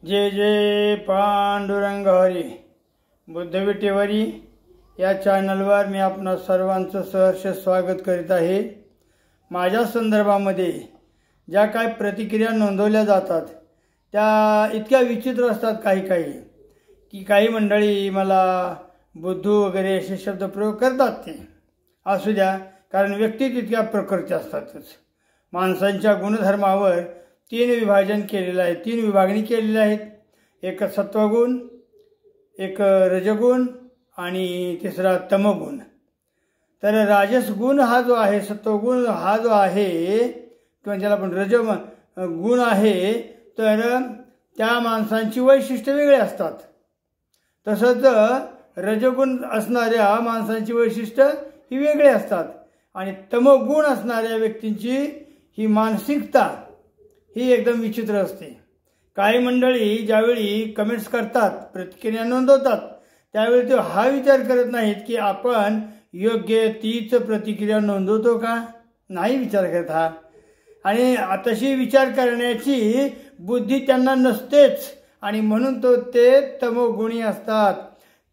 जय जय पांडुरंग हरी. बुद्धविटेवरी या चॅनलवर मी आपणा सर्वांचं सहर्ष स्वागत करीत आहे. माझ्या संदर्भामध्ये ज्या काही प्रतिक्रिया नोंदवल्या जातात त्या इतक्या विचित्र असतात काही की काही मंडळी मला बुद्धू वगैरे असे शब्द प्रयोग करतात. ते असू द्या, कारण व्यक्ती तितक्या प्रकृती असतातच. माणसांच्या गुणधर्मावर तीन विभाजन केलेलं आहे, तीन विभागणी केलेली आहेत. एक सत्वगुण, एक रजगुण आणि तिसरा तमगुण. तर राजस गुण हा जो आहे, सत्वगुण हा जो आहे किंवा ज्याला आपण गुण आहे, तर त्या माणसांची वैशिष्ट्ये वेगळी असतात. तसंच रजगुण असणाऱ्या माणसांची वैशिष्ट्य ही वेगळी असतात आणि तमगुण असणाऱ्या व्यक्तींची ही मानसिकता ही एकदम विचित्र असते. काही मंडळी ज्यावेळी कमेंट्स करतात, प्रतिक्रिया नोंदवतात, त्यावेळी ते हा विचार करत नाहीत की आपण योग्य तीच प्रतिक्रिया नोंदवतो का, नाही विचार करत हा. आणि तशी विचार करण्याची बुद्धी त्यांना नसतेच आणि म्हणून ते तमोगुणी असतात.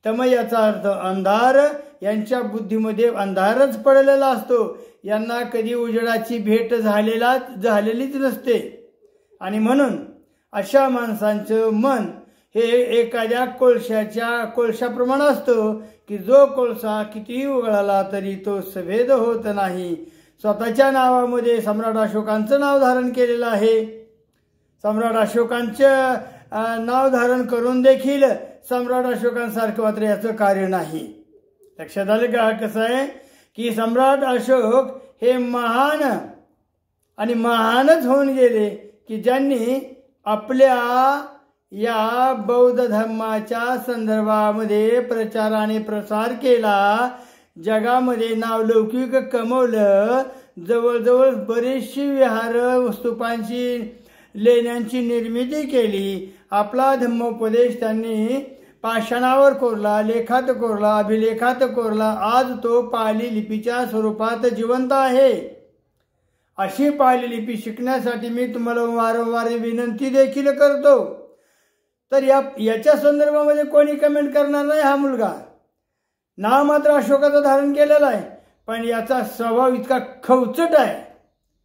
तम याचा अर्थ अंधार. यांच्या बुद्धीमध्ये अंधारच पडलेला असतो. यांना कधी उजेडाची भेट झालेलीच नसते आणि म्हणून अशा माणसांचं मन हे एखाद्या कोळशाप्रमाणे असतं की जो कोळसा कितीही उघळला तरी तो सफेद होत नाही. स्वतःच्या नावामध्ये सम्राट अशोकांचं नाव धारण केलेलं आहे. सम्राट अशोकांचं नाव धारण करून देखील सम्राट अशोकांसारखं मात्र याचं कार्य नाही. लक्षात आलं का? कसं आहे की सम्राट अशोक हे महान आणि महानच होऊन गेले की ज्यांनी आपल्या या बौद्ध धर्माच्या संदर्भामध्ये प्रचार आणि प्रसार केला, जगामध्ये नावलौकिक कमवलं, जवळजवळ बरीचशी विहार स्तूपांची लेण्यांची निर्मिती केली. आपला धम्मोपदेश त्यांनी पाषाणावर कोरला, लेखात कोरला, अभिलेखात कोरला. आज तो पाली लिपीच्या स्वरूपात जिवंत आहे. अशी पाली लिपी शिकण्यासाठी मी तुम्हाला वारंवार विनंती देखील करतो. तर याच्या संदर्भामध्ये कोणी कमेंट करणार नाही. हा मुलगा नाव मात्र अशोकाचं धारण केलेलं आहे, पण याचा स्वभाव इतका खवचट आहे.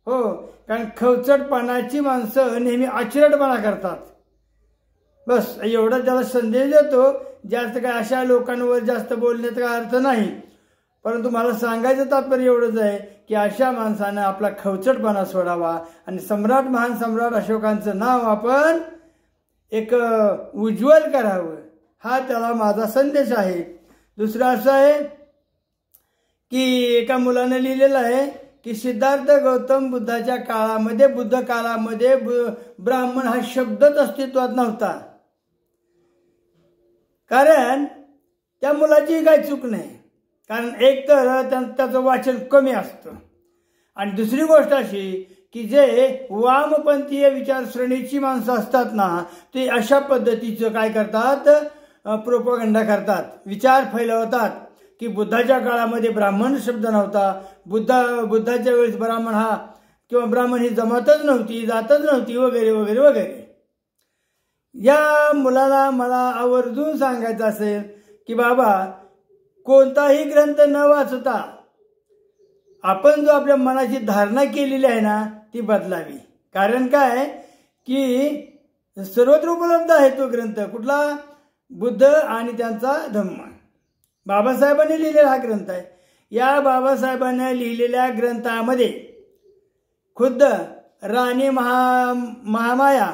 हो, कारण खवचटपणाची माणसं नेहमी आचरटपणा करतात. बस एवढा त्याला संदेश देतो. जास्त काय अशा लोकांवर जास्त बोलण्याचा काय अर्थ नाही, परंतु मला सांगायचं तात्पर्य एवढंच आहे की अशा माणसानं आपला खवचटपणा सोडावा आणि महान सम्राट अशोकांचं नाव आपण एक उज्ज्वल करावं, हा त्याला माझा संदेश आहे. दुसरं असं आहे की एका मुलानं लिहिलेलं आहे की सिद्धार्थ गौतम बुद्ध काळामध्ये ब्राह्मण हा शब्दच अस्तित्वात नव्हता. कारण त्या मुलाची काही चूक नाही, कारण एक तर त्याचं वाचन कमी असतं आणि दुसरी गोष्ट अशी की जे वामपंथीय विचारसरणीची माणसं असतात ना, ते अशा पद्धतीचं काय करतात, प्रोपगंडा करतात, विचार फैलवतात की बुद्धाच्या काळामध्ये ब्राह्मण शब्द नव्हता, बुद्धाच्या वेळेस ब्राह्मण ही जमातच नव्हती, जातच नव्हती, वगैरे वगैरे वगैरे. या मुलाला मला आवर्जून सांगायचं असेल की बाबा, कोणताही ग्रंथ न वाचता आपण जो आपल्या मनाची धारणा केलेली आहे ना ती बदलावी. कारण काय की सर्वत्र उपलब्ध आहे तो ग्रंथ. कुठला? बुद्ध आणि त्यांचा धम्म. बाबासाहेबांनी लिहिलेला हा ग्रंथ आहे. या बाबासाहेबांनी लिहिलेल्या ग्रंथामध्ये खुद्द राणी महामाया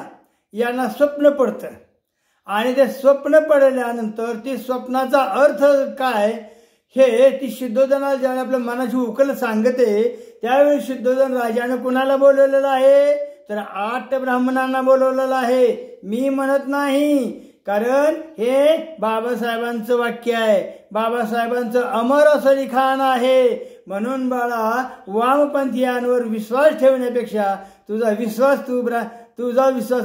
यांना स्वप्न पडतं आणि ते स्वप्न पडल्यानंतर ती स्वप्नाचा अर्थ काय हे ती शुद्धोधनाला ज्यावेळी आपल्या मनाची उकल सांगते, त्यावेळी शुद्धोधन राजानं कुणाला बोलवलेलं आहे, तर 8 ब्राह्मणांना बोलवलेलं आहे. मी म्हणत नाही, कारण हे बाबासाहेबांचं वाक्य आहे, बाबासाहेबांचं अमर असं लिखाण आहे. म्हणून बाळा, वामपंथीयांवर विश्वास ठेवण्यापेक्षा तुझा विश्वास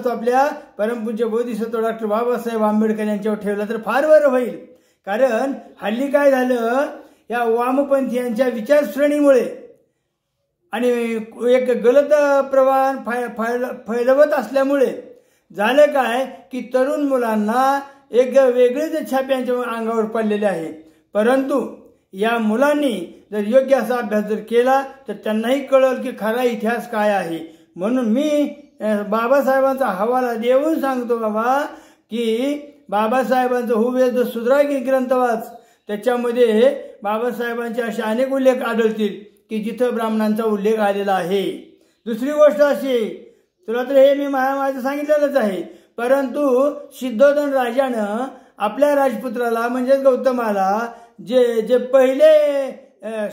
तू आपल्या परमपूज्य बोधिसत्व डॉक्टर बाबासाहेब आंबेडकर यांच्यावर ठेवला तर फार बरं होईल. कारण हल्ली काय झालं, या वामपंथीयांच्या विचारसरणीमुळे आणि एक गलत प्रवाह फैलवत असल्यामुळे झालं काय की तरुण मुलांना एक वेगळेच छाप्यांच्या अंगावर पडलेले आहे. परंतु या मुलांनी जर योग्य असा अभ्यास जर केला तर त्यांनाही कळेल की खरा इतिहास काय आहे. म्हणून मी बाबासाहेबांचा हवाला देऊन सांगतो बाबा की बाबासाहेबांचं हुबेहूब सुधारागी ग्रंथ वाच. त्याच्यामध्ये बाबासाहेबांचे असे अनेक उल्लेख आढळतील की जिथं ब्राह्मणांचा उल्लेख आलेला आहे. दुसरी गोष्ट अशी, तुला तर हे मी माझं सांगितलेलंच आहे, परंतु सिद्धोधन राजानं आपल्या राजपुत्राला म्हणजेच गौतमाला जे पहिले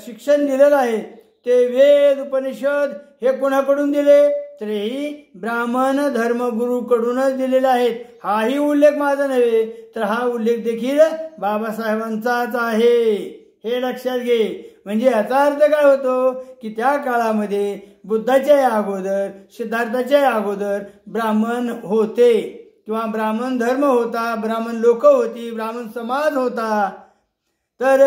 शिक्षण दिलेलं आहे ते वेद उपनिषद हे कोणाकडून दिले तर ही ब्राह्मण धर्मगुरूकडूनच दिलेले आहेत. हाही उल्लेख माझा नव्हे तर हा उल्लेख देखील बाबासाहेबांचाच आहे, हे लक्षात घे. म्हणजे याचा अर्थ काय होतो की त्या काळामध्ये बुद्धाच्या अगोदर सिद्धार्थाच्या अगोदर ब्राह्मण होते किंवा ब्राह्मण धर्म होता, ब्राह्मण लोक होती, ब्राह्मण समाज होता. तर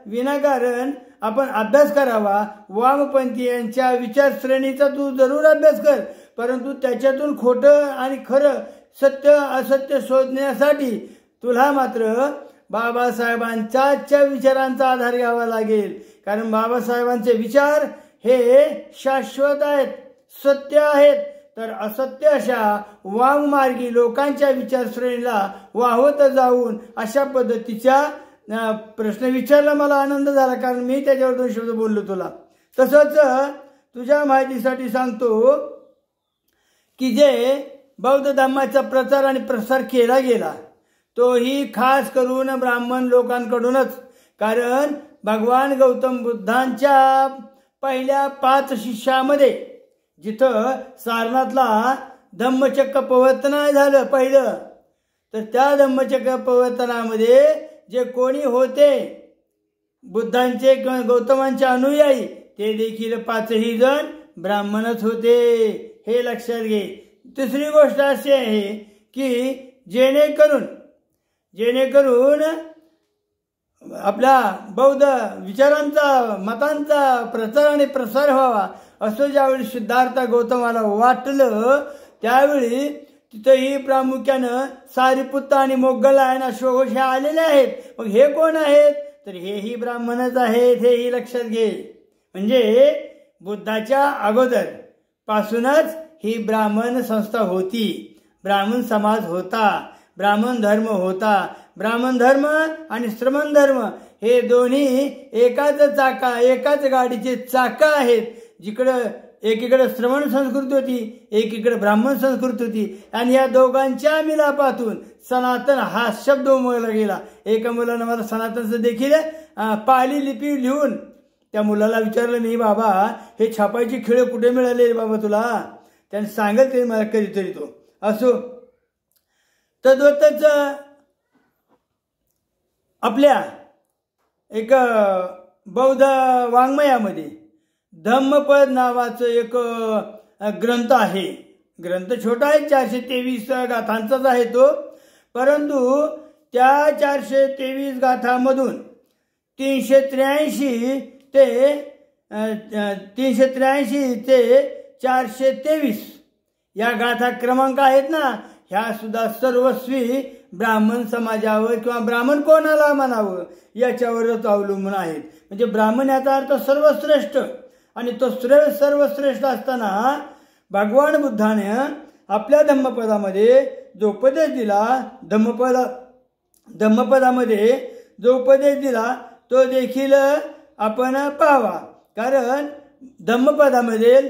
विनाकारण आपण अभ्यास करावा. वामपंथीयांच्या विचारश्रेणीचा तू जरूर अभ्यास कर, परंतु त्याच्यातून खोटं आणि खरं सत्य असत्य शोधण्यासाठी तुला मात्र बाबासाहेबांच्या विचारांचा आधार घ्यावा लागेल. कारण बाबासाहेबांचे विचार हे शाश्वत आहेत, सत्य आहेत. तर असत्य अशा वाममार्गी लोकांच्या विचारश्रेणीला वाहवत जाऊन अशा पद्धतीच्या प्रश्न विचारला मला आनंद झाला, कारण मी त्याच्यावर 2 शब्द बोललो तुला. तसंच तुझ्या माहितीसाठी सांगतो की जे बौद्ध धर्माचा प्रचार आणि प्रसार केला गेला तोही खास करून ब्राह्मण लोकांकडूनच. कारण भगवान गौतम बुद्धांच्या पहिल्या 5 शिष्यामध्ये जिथं सारनाथला धम्मचक्र प्रवर्तन झालं पहिलं, तर त्या धम्मचक्र प्रवर्तनामध्ये जे कोणी होते बुद्धांचे किंवा गौतमांचे अनुयायी ते देखील 5ही जण ब्राह्मणच होते, हे लक्षात घे. तिसरी गोष्ट अशी आहे की जेणेकरून आपल्या बौद्ध विचारांचा मतांचा प्रचार आणि प्रसार व्हावा असं ज्यावेळी सिद्धार्थ गौतमाला वाटलं त्यावेळी तिथंही प्रामुख्यानं सारीपुत्त आणि मोगलायन अश्वघोष हे आलेले आहेत. मग हे कोण आहेत तर हेही ब्राह्मणच आहेत, हेही लक्षात घे. म्हणजे बुद्धाच्या अगोदर पासूनच ही ब्राह्मण संस्था होती, ब्राह्मण समाज होता, ब्राह्मण धर्म होता. ब्राह्मण धर्म आणि श्रमण धर्म हे दोन्ही एकाच गाडीचे चाका आहेत. जिकडं एकीकडे श्रमण संस्कृती होती, एकीकडे ब्राह्मण संस्कृती होती, आणि या दोघांच्या मिलापातून सनातन हा शब्द उमगला गेला. एका मुलानं मला सनातनचं देखील पाली लिपी लिहून त्या मुलाला विचारलं मी, बाबा हे छापायची खिळे कुठे मिळाले बाबा तुला? त्याने सांगेल तरी मला कधीतरी तो असो. तद्वतच आपल्या एक बौद्ध वाङ्मयामध्ये धम्मपद नावाचं एक ग्रंथ आहे. ग्रंथ छोटा आहे, 423 गाथांचाच आहे तो, परंतु त्या 423 गाथांमधून 383 ते 423 या गाथा क्रमांक आहेत ना, ह्या सुद्धा सर्वस्वी ब्राह्मण समाजावर किंवा ब्राह्मण कोणाला म्हणावं याच्यावरच अवलंबून आहेत. म्हणजे ब्राह्मण याचा अर्थ सर्वश्रेष्ठ, आणि तो सर्वश्रेष्ठ असताना भगवान बुद्धाने आपल्या धम्मपदामध्ये जो उपदेश दिला, धम्मपदामध्ये जो उपदेश दिला तो देखील आपण पाहावा. कारण धम्मपदामध्ये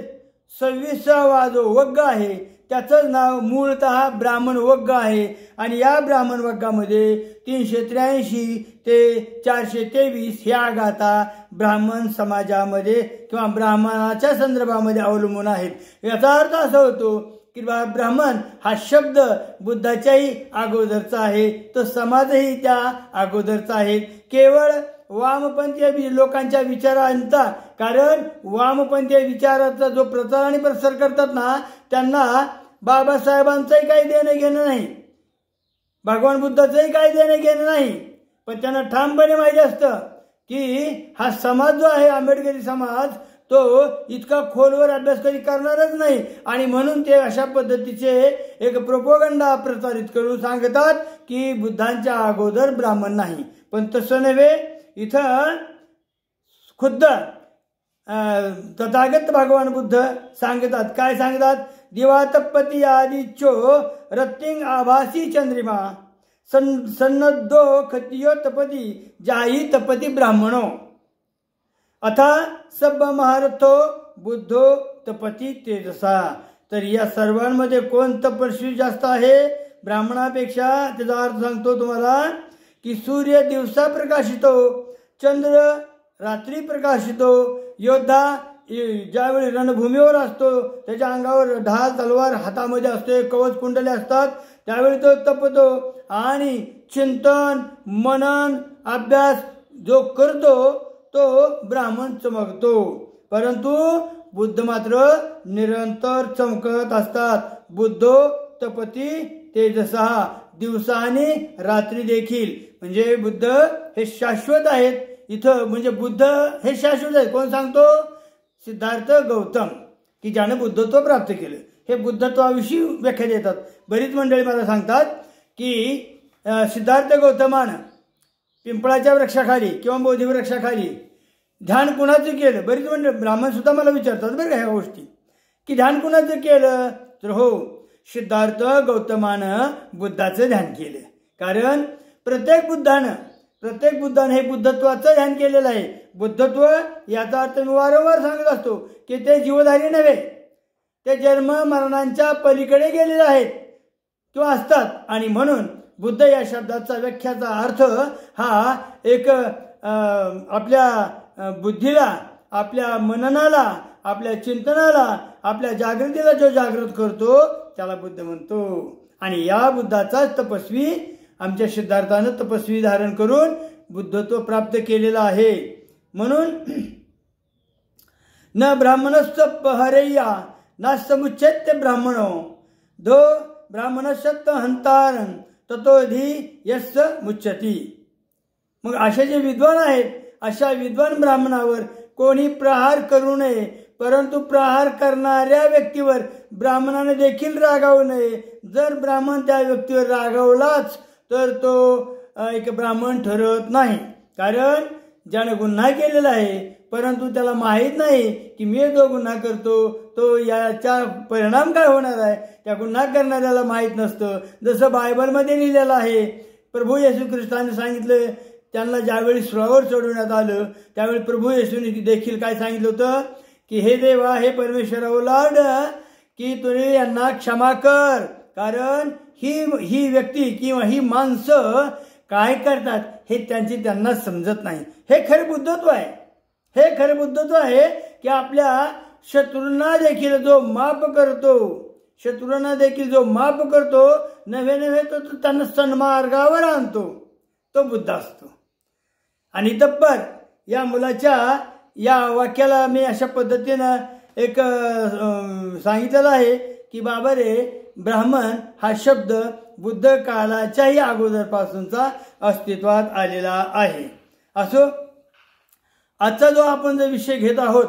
26वा जो वग्ग आहे त्याचं नाव मूळतः ब्राह्मण वग्ग आहे, आणि या ब्राह्मण वग्गामध्ये 383 ते 423 ह्या गाथा ब्राह्मण समाजामध्ये किंवा ब्राह्मणाच्या संदर्भामध्ये अवलंबून आहेत. याचा अर्थ असा होतो की ब्राह्मण हा शब्द बुद्धाच्याही अगोदरचा आहे, तो समाजही त्या अगोदरचा आहे. केवळ वामपंथीय लोकांच्या विचारांचा, कारण वामपंथीय विचाराचा जो प्रचार आणि प्रसार करतात ना त्यांना बाबासाहेबांचंही काही देणं घेणं नाही, भगवान बुद्धाचंही काही देणं घेणं नाही, पण त्यांना ठामपणे माहिती असतं की हा समाज जो आहे आंबेडकरी समाज तो इतका खोलवर अभ्यास कधी करणारच नाही. आणि म्हणून ते अशा पद्धतीचे एक प्रोपोगंडा प्रसारित करून सांगतात की बुद्धांच्या अगोदर ब्राह्मण नाही. पण तसं नव्हे. इथं खुद्द तथागत भगवान बुद्ध सांगतात. काय सांगतात? दिवा तपती आदिच्यो रत्तिंग आभासी चंद्रिमा सन्नद्धो खतियो तपती जाही तपती ब्राह्मणो अथा सब महारथो बुद्धो तपती तेजसा. तर या सर्वांमध्ये कोण तपस्वी जास्त आहे ब्राह्मणापेक्षा? त्याचा अर्थ सांगतो तुम्हाला की सूर्य दिवसा प्रकाशितो, चंद्र रात्री प्रकाशितो, योद्धा ज्यावेळी रणभूमीवर असतो, त्याच्या अंगावर ढाल तलवार हातामध्ये असते, कवच कुंडले असतात, त्यावेळी तो तपतो. आणि चिंतन मनन अभ्यास जो करतो तो ब्राह्मण चमकतो. परंतु बुद्ध मात्र निरंतर चमकत असतात. बुद्धो तपती तेजसा, दिवसा आणि रात्री देखील. म्हणजे बुद्ध हे शाश्वत आहेत. इथं म्हणजे बुद्ध हे शाश्वत आहेत. कोण सांगतो? सिद्धार्थ गौतम, की ज्याने बुद्धत्व प्राप्त केलं. हे बुद्धत्वाविषयी व्याख्या देतात. बरीच मंडळी मला सांगतात की सिद्धार्थ गौतमानं पिंपळाच्या वृक्षाखाली किंवा बोधी वृक्षाखाली ध्यान कुणाचं केलं? बरीच मंडळी ब्राह्मण सुद्धा मला विचारतात बरं का ह्या गोष्टी, की ध्यान कुणाचं केलं? तर हो, सिद्धार्थ गौतमानं बुद्धाचं ध्यान केलं. कारण प्रत्येक बुद्धानं हे बुद्धत्वाचं ध्यान केलेलं आहे. बुद्धत्व याचा अर्थ मी वारंवार सांगत असतो की ते जीवधारी नव्हे, ते जन्म मरणांच्या पलीकडे गेलेले आहेत किंवा असतात. आणि म्हणून बुद्ध या शब्दाचा व्याख्याचा अर्थ हा एक आपल्या बुद्धीला, आपल्या मननाला, आपल्या चिंतनाला, आपल्या जागृतीला जो जागृत करतो त्याला बुद्ध म्हणतो. आणि या बुद्धाचाच तपस्वी आमच्या सिद्धार्थानं तपस्वी धारण करून बुद्धत्व प्राप्त केलेलं आहे. म्हणून न ब्राह्मणस्थ पहरय्या न समुच्चेत्य ब्राह्मणो धो ब्राह्मणशक्त हंतारन ततोधी यस्स मुच्यती. मग असे जे विद्वान आहेत, अशा विद्वान ब्राह्मणावर कोणी प्रहार करू नये. परंतु प्रहार करणाऱ्या व्यक्तीवर ब्राह्मणाने देखील रागावू नये. जर ब्राह्मण त्या व्यक्तीवर रागावलाच तर तो एक ब्राह्मण ठरत नाही. कारण ज्याने गुन्हा केलेला आहे परंतु त्याला माहीत नाही की मी जो गुन्हा करतो तो याचा परिणाम काय होणार आहे, त्या गुन्हा करणाऱ्याला माहीत नसतं. जसं बायबलमध्ये लिहिलेलं आहे, प्रभू येशू ख्रिस्ताने सांगितलं, त्यांना ज्यावेळी श्रावर चढवण्यात आलं त्यावेळी प्रभू येशूने देखील काय सांगितलं होतं की हे देवा, हे परमेश्वरा ओलाड की तुम्ही यांना क्षमा कर. कारण ही व्यक्ती किंवा ही माणसं काय करतात हे त्यांना समजत नाही. हे खरे बुद्धत्व आहे. हे खरे बुद्धत्व आहे की आपल्या शत्रूंना देखील जो माफ करतो, नव्हे तो त्यांना सन्मार्गावर आणतो, तो बुद्ध असतो. आणि तब्बर या मुलाच्या या वाक्याला मी अशा पद्धतीनं एक सांगितलेलं आहे की बाबा रे, ब्राह्मण हा शब्द बुद्ध कालाच्याही अगोदरपासूनचा अस्तित्वात आलेला आहे. असो, आजचा जो आपण जो विषय घेत आहोत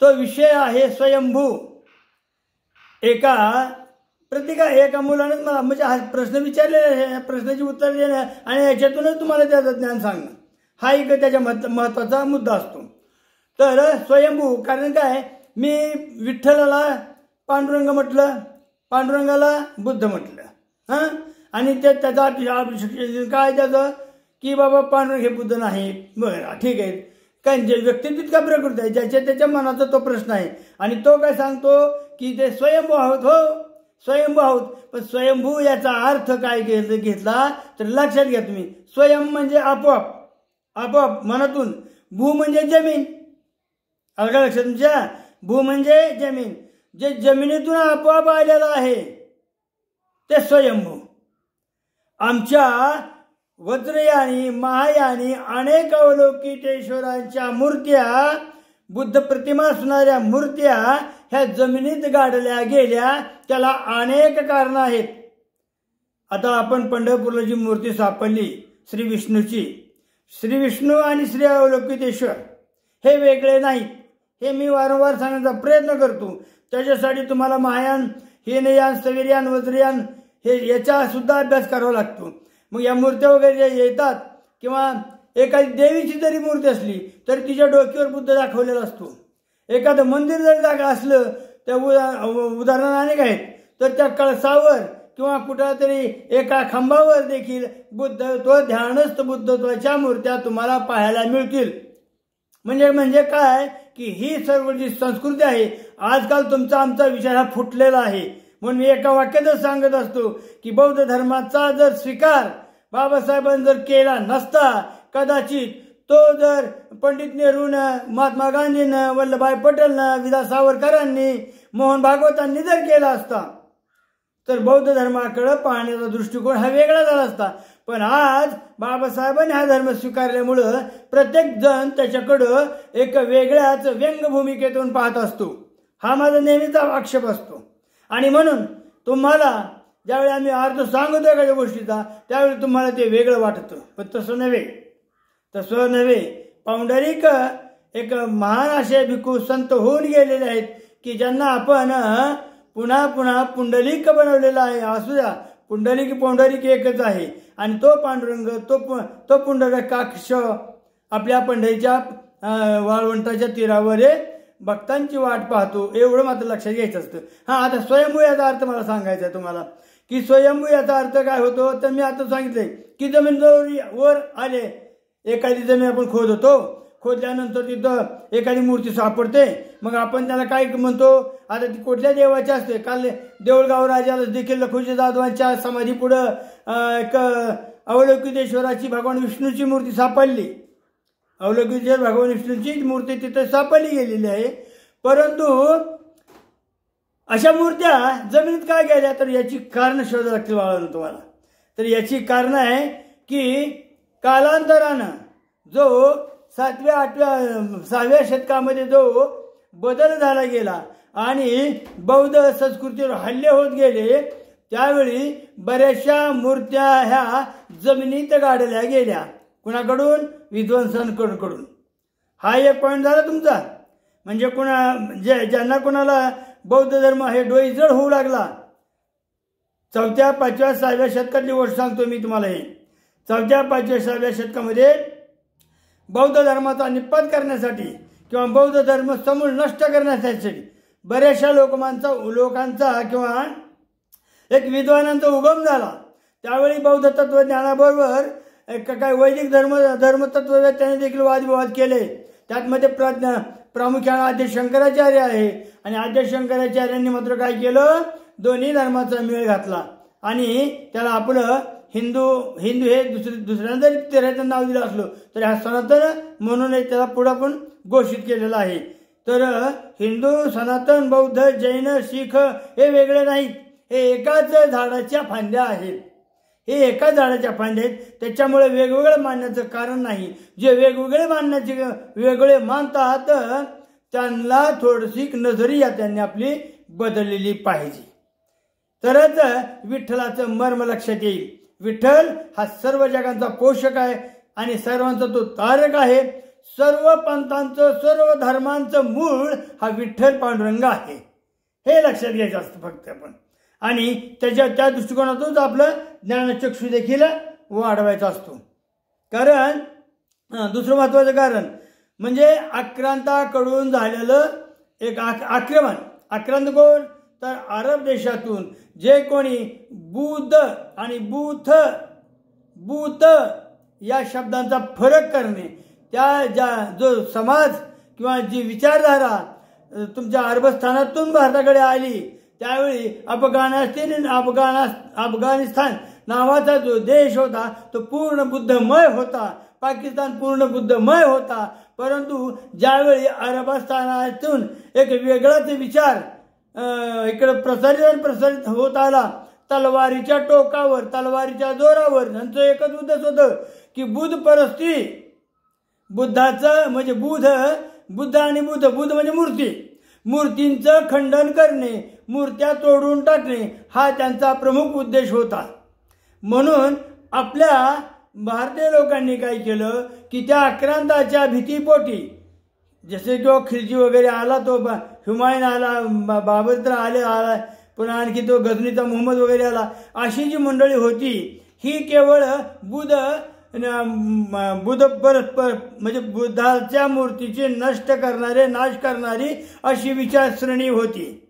तो विषय आहे स्वयंभू. एका मुलाने मला म्हणजे हा प्रश्न विचारलेला आहे, या प्रश्नाची उत्तर देणं आणि याच्यातूनच तुम्हाला त्याचं ज्ञान सांगणं हा एक त्याच्या महत्वाचा मुद्दा असतो. तर स्वयंभू कारण काय, मी विठ्ठलाला पांडुरंग म्हटलं, पांडुरंगाला बुद्ध म्हटलं, आणि त्याचा काय त्याचं की बाबा पांडुरंग हे बुद्ध नाही. बरं ठीक आहे, काय व्यक्तित्व का प्रकृती आहे, ज्याच्या त्याच्या मनाचा तो प्रश्न आहे. आणि तो काय सांगतो की ते स्वयंभू आहोत. हो, स्वयंभू आहोत. पण स्वयंभू याचा अर्थ काय घेतला तर लक्षात घ्या तुम्ही. स्वयं म्हणजे आपोआप मनातून, भू म्हणजे जमीन. अलगा लक्षात तुमच्या, भू म्हणजे जमीन, जे जमिनीतून आपोआप आलेलं आहे ते स्वयंभू. आमच्या वज्रयानी महायानी अनेक अवलौकिकेश्वरांच्या मूर्त्या, बुद्ध प्रतिमा असणाऱ्या मूर्त्या ह्या जमिनीत गाडल्या गेल्या. त्याला अनेक कारणं आहेत. आता आपण पंढरपूरला जी मूर्ती सापडली श्री विष्णूची, श्री विष्णू आणि श्री अवलौकितेश्वर हे वेगळे नाहीत, हे मी वारंवार सांगण्याचा प्रयत्न करतो. त्याच्यासाठी तुम्हाला महायान, हीनयान, स्थविरयान, वज्रयान हे याचा सुद्धा अभ्यास करावा लागतो. मग या मूर्त्या वगैरे जे येतात किंवा एखादी देवीची जरी मूर्ती असली तरी तिच्या डोक्यावर बुद्ध दाखवलेला असतो. एखादं मंदिर जरी जागा असलं त्या उदाहरण अनेक आहेत, तर त्या कळसावर किंवा कुठं तरी एका खांबावर देखील बुद्धत्व, ध्यानस्थ बुद्धत्वाच्या मूर्त्या तुम्हाला पाहायला मिळतील. म्हणजे काय की ही सर्व जी संस्कृती आहे, आजकाल तुमचा आमचा विचार हा फुटलेला आहे. म्हणून मी एका वाक्यातच सांगत असतो की बौद्ध धर्माचा जर स्वीकार बाबासाहेबांनी जर केला नसता, कदाचित तो जर पंडित नेहरूनं, महात्मा गांधीनं, वल्लभभाई पटेलनं, विदा सावरकरांनी, मोहन भागवतांनी जर केला असता तर बौद्ध धर्माकडे पाहण्याचा दृष्टिकोन हा वेगळा झाला असता. पण आज बाबासाहेबांनी हा धर्म स्वीकारल्यामुळं प्रत्येक जण त्याच्याकडं एक वेगळ्याच व्यंग भूमिकेतून पाहत असतो. हा माझा नेहमीचा आक्षेप असतो. आणि म्हणून तुम्हाला ज्यावेळी आम्ही अर्थ सांगतो एखाद्या गोष्टीचा त्यावेळी तुम्हाला ते वेगळं वाटतं, पण तसं नव्हे. पौंडरिक एक महान असे भिक्खू संत होऊन गेलेले आहेत की ज्यांना आपण पुन्हा पुंडलिक बनवलेला आहे. असू द्या, पौंडरिक एकच आहे. आणि तो पांडुरंग, तो पुंडरकाक्ष आपल्या पंढरीच्या वाळवंटाच्या तीरावर भक्तांची वाट पाहतो, एवढं मात्र लक्षात घ्यायचं असतं. आता स्वयंभू याचा अर्थ मला सांगायचा आहे तुम्हाला की स्वयंभू याचा अर्थ काय होतो. तर मी आता सांगितलंय की जमीन वर आले, एखादी जमीन आपण खोदल्यानंतर तिथं एखादी मूर्ती सापडते, मग आपण त्याला काय म्हणतो, आता ती कुठल्या देवाची असते. काल देऊळगाव राजाला देखील लखुजी जाधवांच्या समाधी पुढं एक अवलोकितेश्वराची भगवान विष्णूची मूर्ती सापडली. अवलोकितेश्वर भगवान विष्णूची मूर्ती तिथे सापडली गेलेली आहे. परंतु अशा मूर्त्या जमिनीत काय गेल्या, तर याची कारण शोधावी लागतील बाळांनो तुम्हाला. तर याची कारण आहे की कालांतरानं जो 7व्या 8व्या 6व्या शतकामध्ये जो बदल झाला गेला आणि बौद्ध संस्कृतीवर हल्ले होत गेले, त्यावेळी बऱ्याचशा मूर्त्या ह्या जमिनीत गाडल्या गेल्या. कुणाकडून? विद्वांसांकडून. हा एक पॉईंट झाला तुमचा. म्हणजे ज्यांना कोणाला बौद्ध धर्म हे डोईजड होऊ लागला, 4व्या 5व्या 6व्या शतकातली गोष्ट सांगतो मी तुम्हाला. हे 4व्या 5व्या 6व्या शतकामध्ये बौद्ध धर्माचा निपात करण्यासाठी किंवा बौद्ध धर्म समूळ नष्ट करण्यासाठी बऱ्याचशा लोकांचा किंवा एक विद्वानांचा उगम झाला. त्यावेळी बौद्ध तत्वज्ञानाबरोबर काय वैदिक धर्मतत्वज्ञाने देखील वादविवाद केले. त्यातमध्ये प्रामुख्याने आद्य शंकराचार्य आहे. आणि आद्य शंकराचार्यांनी मात्र काय केलं, दोन्ही धर्माचा मेळ घातला आणि त्याला आपलं हिंदू हे दुसऱ्यांना जरी तेराचं नाव दिलं असलं तरी हा सनातन म्हणून त्याला पुढे पण घोषित केलेला आहे. तर हिंदू, सनातन, बौद्ध, जैन, शीख हे वेगळे नाहीत, हे एकाच झाडाच्या फांद्या आहेत. त्याच्यामुळे वेगवेगळं मानण्याचं कारण नाही. जे वेगळे मानतात त्यांना थोडीशी नजरिया त्यांनी आपली बदललेली पाहिजे, तरच विठ्ठलाचं मर्म लक्षात येईल. विठ्ठल हा सर्व जगांचा पोषक आहे आणि सर्वांचा तो तारक आहे. सर्व पंथांचं, सर्व धर्मांचं मूळ हा विठ्ठल पांडुरंग आहे. हे लक्षात घ्यायचं असतं फक्त आपण. आणि त्या दृष्टिकोनातूनच आपलं ज्ञानचक्षु देखील वाढवायचा असतो. कारण दुसरं महत्वाचं कारण म्हणजे आक्रांताकडून झालेलं एक आक्रांत कोण, तर अरब देशातून जे कोणी बुद्ध आणि बूथ या शब्दांचा फरक करणे, जो समाज किंवा जी विचारधारा तुमच्या अरबस्थानातून भारताकडे आली, त्यावेळी अफगाणिस्तान नावाचा जो देश होता तो पूर्ण बुद्धमय होता. पाकिस्तान पूर्ण बुद्धमय होता. परंतु ज्यावेळी अरबस्थानातून एक वेगळाच विचार इकडे प्रसारित होत आला, तलवारीच्या टोकावर, तलवारीच्या जोरावर, त्यांचं एकच उद्देश होतं की बुद्ध परस्ती, बुद्धाचं म्हणजे बुद्ध आणि बुद्ध म्हणजे मूर्तींचं खंडन करणे, मूर्त्या तोडून टाकणे हा त्यांचा प्रमुख उद्देश होता. म्हणून आपल्या भारतीय लोकांनी काय केलं की त्या आक्रांताच्या भीतीपोटी जसे की खिलजी वगैरे आला, तो हुमायून आला, बाबर आला, पुन्हा आणखी तो गझनीचा मोहम्मद वगैरे आला, अशी जी मंडळी होती ही केवळ बुद्ध परस्पर म्हणजे बुद्धाच्या मूर्तीचे नष्ट करणारे, नाश करणारी अशी विचारसरणी होती.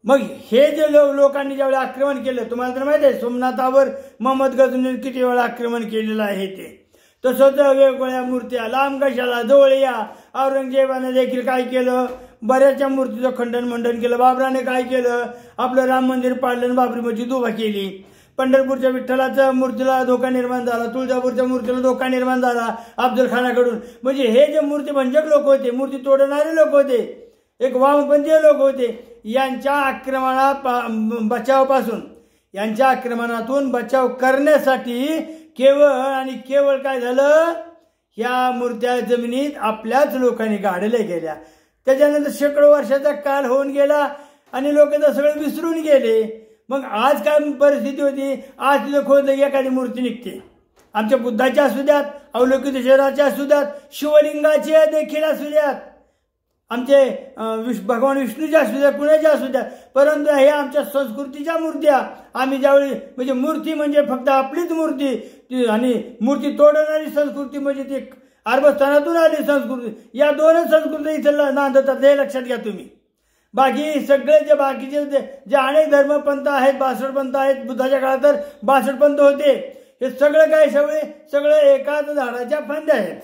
मग हे जे लोकांनी ज्यावेळी आक्रमण केलं, तुम्हाला तर माहिती आहे सोमनाथावर मोहम्मद गझनीने किती वेळा आक्रमण केलेलं आहे ते. तसंच वेगवेगळ्या मूर्त्या लांब कशाला जवळ या. औरंगजेबाने देखील काय केलं, बऱ्याचशा मूर्तीचं खंडन मंडन केलं. बाबराने काय केलं, आपलं राम मंदिर पाडलं आणि बाबरी मस्जिद उभा केली. पंढरपूरच्या विठ्ठलाच्या मूर्तीला धोका निर्माण झाला, तुळजापूरच्या मूर्तीला धोका निर्माण झाला अफजल खानाकडून. म्हणजे हे जे मूर्तीभंजक लोक होते, मूर्ती तोडणारे लोक होते, एक वामपंथीय लोक होते, यांच्या आक्रमणातून बचाव करण्यासाठी केवळ आणि केवळ काय झालं, ह्या मूर्त्या जमिनीत आपल्याच लोकांनी गाडल्या गेल्या. त्याच्यानंतर शेकडो वर्षाचा काळ होऊन गेला आणि लोक तर सगळे विसरून गेले. मग आज काय परिस्थिती होती, आज तिथं खोदलं की एखादी मूर्ती निघते. आमच्या बुद्धाच्या असू द्यात, अवलोकित शहराच्या असू द्यात, शिवलिंगाच्या देखील असू द्यात, आमचे भगवान विष्णूच्या असू द्या, कुणाच्या असू द्या, परंतु हे आमच्या संस्कृतीच्या मूर्त्या आम्ही ज्यावेळी म्हणजे मूर्ती म्हणजे फक्त आपलीच मूर्ती आणि मूर्ती तोडणारी संस्कृती म्हणजे ती अरबस्थानातून आली संस्कृती, या दोनच संस्कृती इथं नांदतात हे लक्षात घ्या तुम्ही. बाकी सगळे जे बाकीचे जे अनेक धर्मपंथ आहेत, 62 पंथ आहेत, बुद्धाच्या काळात तर 62 पंथ होते, हे सगळं काय सगळे एकाच झाडाच्या फांद्या आहेत.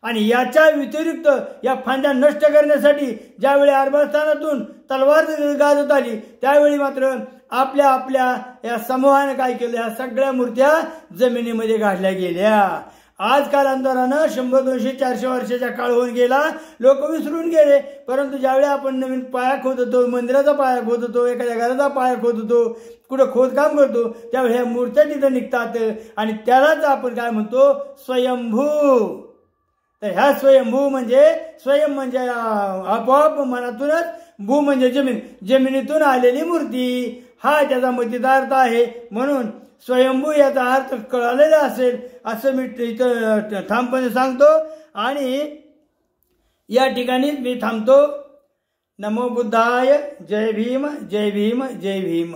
आणि याच्या व्यतिरिक्त या फांद्या नष्ट करण्यासाठी ज्यावेळी अरबस्थानातून तलवार गाजत आली, त्यावेळी मात्र आपल्या या समूहाने काय केलं, या सगळ्या मूर्त्या जमिनीमध्ये गाडल्या गेल्या. आज कालांतरानं 100, 200, 400 वर्षाचा काळ होऊन गेला, लोक विसरून गेले. परंतु ज्यावेळी आपण नवीन पाया खोदतो, मंदिराचा पाया खोदतो, एखाद्या घराचा पाया खोदतो, कुठं खोदकाम करतो, त्यावेळी ह्या मूर्त्या तिथं निघतात आणि त्यालाच आपण काय म्हणतो, स्वयंभू. तर ह्या स्वयंभू म्हणजे स्वयं म्हणजे आपोआप मनातूनच, भू म्हणजे जमीन, जमिनीतून आलेली मूर्ती, हा त्याचा मतितार्थ आहे. म्हणून स्वयंभू याचा अर्थ कळालेला असेल असं मी इथं ठामपणे सांगतो आणि या ठिकाणी मी थांबतो. नमो बुद्धाय. जय भीम, जय भीम, जय भीम.